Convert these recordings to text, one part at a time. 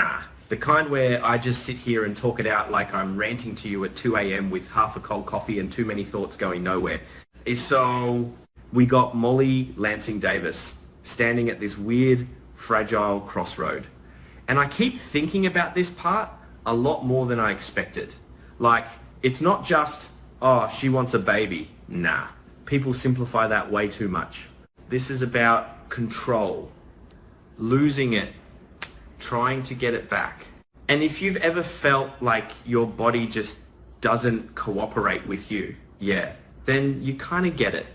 Nah. The kind where I just sit here and talk it out like I'm ranting to you at 2 a.m. with half a cold coffee and too many thoughts going nowhere. So we got Molly Lansing Davis standing at this weird, fragile crossroad. And I keep thinking about this part a lot more than I expected. Like, it's not just, oh, she wants a baby. Nah. People simplify that way too much. This is about control, losing it, trying to get it back. And if you've ever felt like your body just doesn't cooperate with you, yeah, then you kind of get it.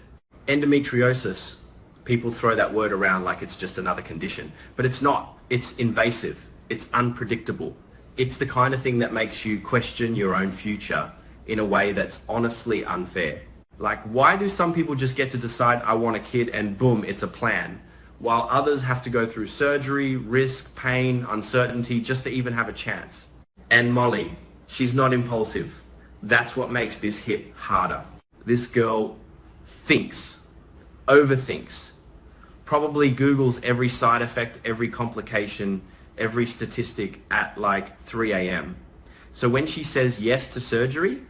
Endometriosis, people throw that word around like it's just another condition, but it's not. It's invasive. It's unpredictable. It's the kind of thing that makes you question your own future in a way that's honestly unfair. Like, why do some people just get to decide, I want a kid, and boom, it's a plan, while others have to go through surgery, risk, pain, uncertainty, just to even have a chance? And Molly, she's not impulsive. That's what makes this hit harder. This girl thinks, overthinks, probably Googles every side effect, every complication, every statistic at like 3 a.m. So when she says yes to surgery,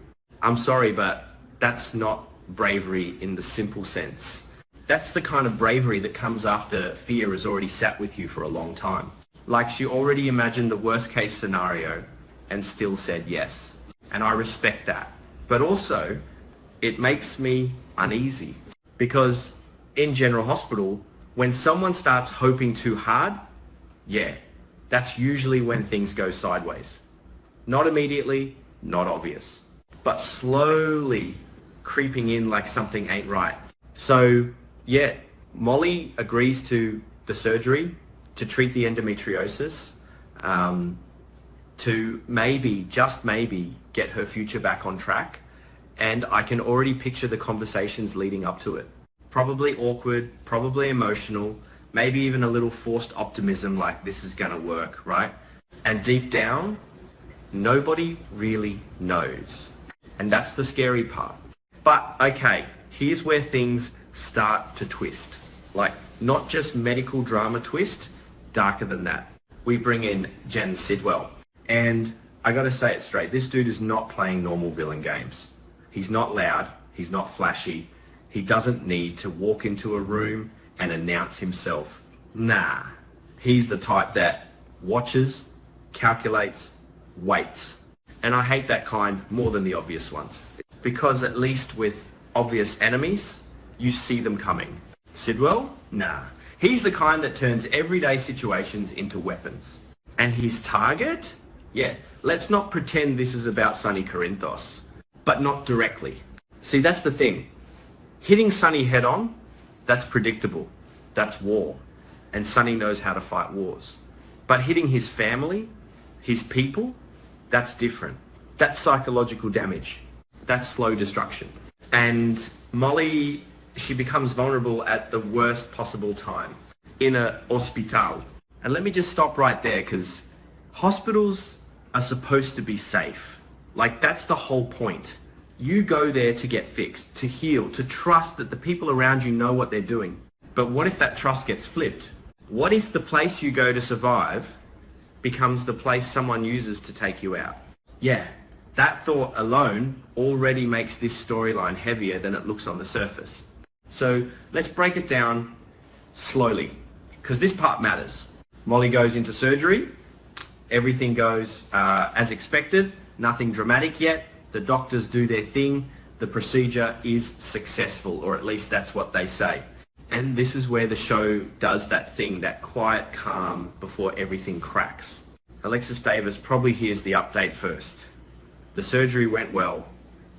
I'm sorry, but that's not bravery in the simple sense. That's the kind of bravery that comes after fear has already sat with you for a long time. Like, she already imagined the worst case scenario and still said yes. And I respect that. But also, it makes me uneasy, because in General Hospital, when someone starts hoping too hard, yeah, that's usually when things go sideways. Not immediately, not obvious, but slowly creeping in like something ain't right. So yeah, Molly agrees to the surgery to treat the endometriosis, to maybe, just maybe, get her future back on track. And I can already picture the conversations leading up to it. Probably awkward, probably emotional, maybe even a little forced optimism like this is gonna work, right? And deep down, nobody really knows. And that's the scary part. But okay, here's where things start to twist. Like, not just medical drama twist, darker than that. We bring in Jen Sidwell. And I gotta say it straight, this dude is not playing normal villain games. He's not loud, he's not flashy. He doesn't need to walk into a room and announce himself. Nah, he's the type that watches, calculates, waits. And I hate that kind more than the obvious ones. Because at least with obvious enemies, you see them coming. Sidwell? Nah. He's the kind that turns everyday situations into weapons. And his target? Yeah, let's not pretend this is about Sonny Corinthos, but not directly. See, that's the thing. Hitting Sonny head on, that's predictable. That's war. And Sonny knows how to fight wars. But hitting his family, his people, that's different. That's psychological damage. That's slow destruction. And Molly, she becomes vulnerable at the worst possible time, in a hospital. And let me just stop right there, because hospitals are supposed to be safe. Like, that's the whole point. You go there to get fixed, to heal, to trust that the people around you know what they're doing. But what if that trust gets flipped? What if the place you go to survive becomes the place someone uses to take you out? Yeah, that thought alone already makes this storyline heavier than it looks on the surface. So let's break it down slowly, because this part matters. Molly goes into surgery. Everything goes as expected. Nothing dramatic yet. The doctors do their thing. The procedure is successful, or at least that's what they say. And this is where the show does that thing, that quiet calm before everything cracks. Alexis Davis probably hears the update first. The surgery went well,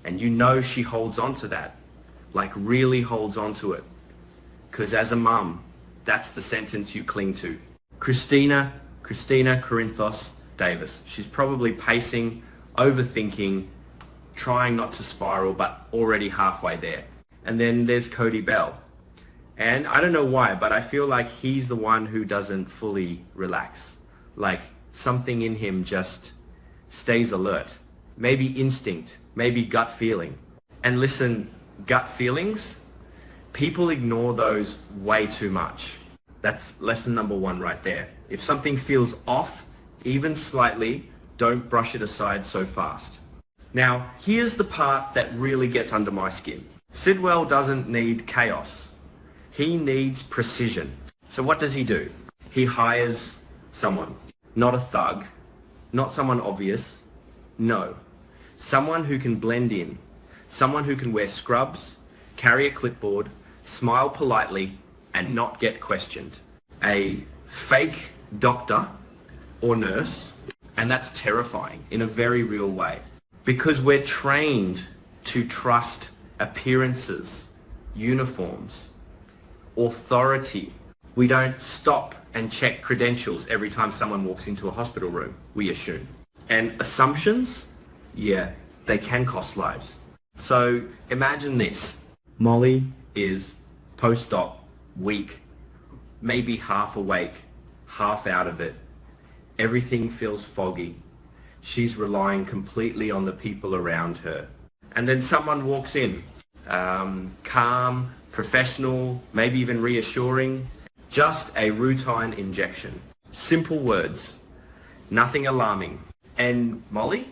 and you know she holds on to that, like really holds on to it. Because as a mum, that's the sentence you cling to. Christina Corinthos Davis. She's probably pacing, overthinking, trying not to spiral, but already halfway there. And then there's Cody Bell. And I don't know why, but I feel like he's the one who doesn't fully relax. Like, something in him just stays alert. Maybe instinct, maybe gut feeling. And listen, gut feelings, people ignore those way too much. That's lesson number one right there. If something feels off, even slightly, don't brush it aside so fast. Now, here's the part that really gets under my skin. Sidwell doesn't need chaos. He needs precision. So what does he do? He hires someone, not a thug, not someone obvious, no. Someone who can blend in, someone who can wear scrubs, carry a clipboard, smile politely, and not get questioned. A fake doctor or nurse, and that's terrifying in a very real way. Because we're trained to trust appearances, uniforms, authority. We don't stop and check credentials every time someone walks into a hospital room, we assume. And assumptions, yeah, they can cost lives. So imagine this. Molly is post-op, weak, maybe half awake, half out of it. Everything feels foggy. She's relying completely on the people around her. And then someone walks in, calm, professional, maybe even reassuring, just a routine injection. Simple words, nothing alarming. And Molly,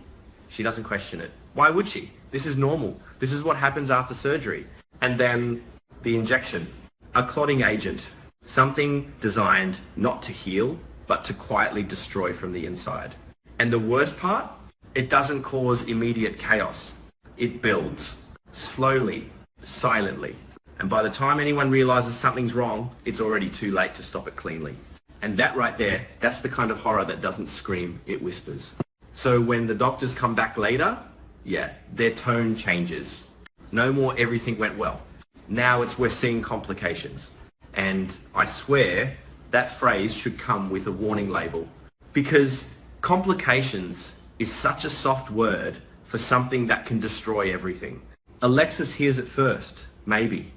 she doesn't question it. Why would she? This is normal. This is what happens after surgery. And then the injection, a clotting agent, something designed not to heal, but to quietly destroy from the inside. And the worst part, it doesn't cause immediate chaos. It builds slowly, silently. And by the time anyone realizes something's wrong, it's already too late to stop it cleanly. And that right there, that's the kind of horror that doesn't scream, it whispers. So when the doctors come back later, yeah, their tone changes. No more everything went well. Now it's we're seeing complications. And I swear that phrase should come with a warning label, because complications is such a soft word for something that can destroy everything. Alexis hears it first, maybe.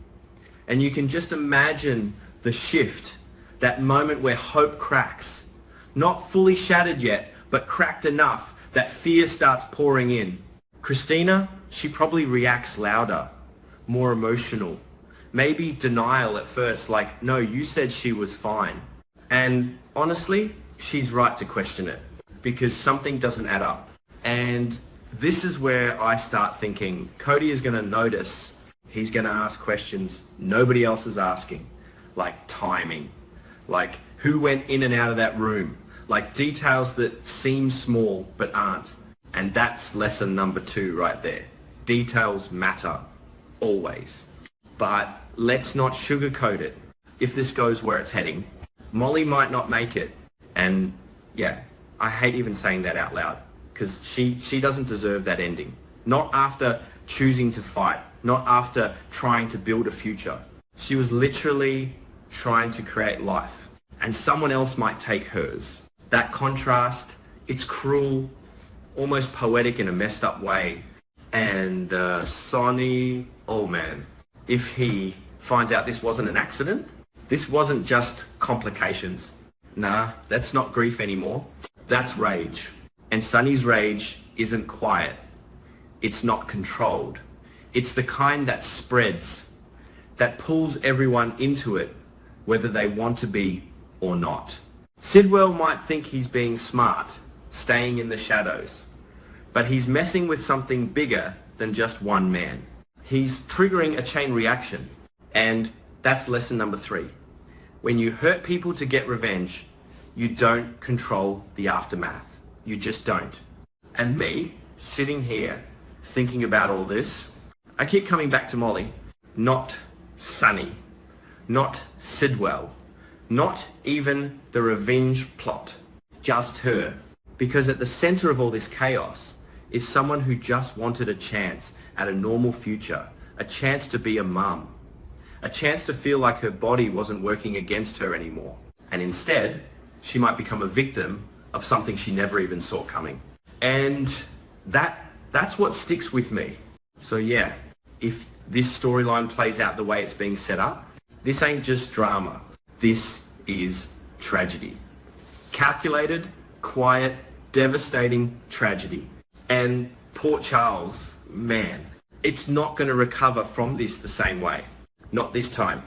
And you can just imagine the shift, that moment where hope cracks. Not fully shattered yet, but cracked enough that fear starts pouring in. Christina, she probably reacts louder, more emotional. Maybe denial at first, like, no, you said she was fine. And honestly, she's right to question it, because something doesn't add up. And this is where I start thinking, Cody is going to notice. He's going to ask questions nobody else is asking, like timing, like who went in and out of that room, like details that seem small but aren't. And that's lesson number 2 right there. Details matter, always. But let's not sugarcoat it. If this goes where it's heading, Molly might not make it. And yeah, I hate even saying that out loud, because she doesn't deserve that ending. Not after choosing to fight, not after trying to build a future. She was literally trying to create life, and someone else might take hers. That contrast, it's cruel, almost poetic in a messed up way. And Sonny, oh man, if he finds out this wasn't an accident, this wasn't just complications. Nah, that's not grief anymore. That's rage. And Sonny's rage isn't quiet. It's not controlled. It's the kind that spreads, that pulls everyone into it, whether they want to be or not. Sidwell might think he's being smart, staying in the shadows, but he's messing with something bigger than just one man. He's triggering a chain reaction, and that's lesson number 3. When you hurt people to get revenge, you don't control the aftermath. You just don't. And me, sitting here, thinking about all this, I keep coming back to Molly, not Sonny, not Sidwell, not even the revenge plot, just her. Because at the center of all this chaos is someone who just wanted a chance at a normal future, a chance to be a mum, a chance to feel like her body wasn't working against her anymore. And instead, she might become a victim of something she never even saw coming. And that's what sticks with me. So yeah, if this storyline plays out the way it's being set up, this ain't just drama. This is tragedy. Calculated, quiet, devastating tragedy. And poor Charles, man, it's not going to recover from this the same way. Not this time.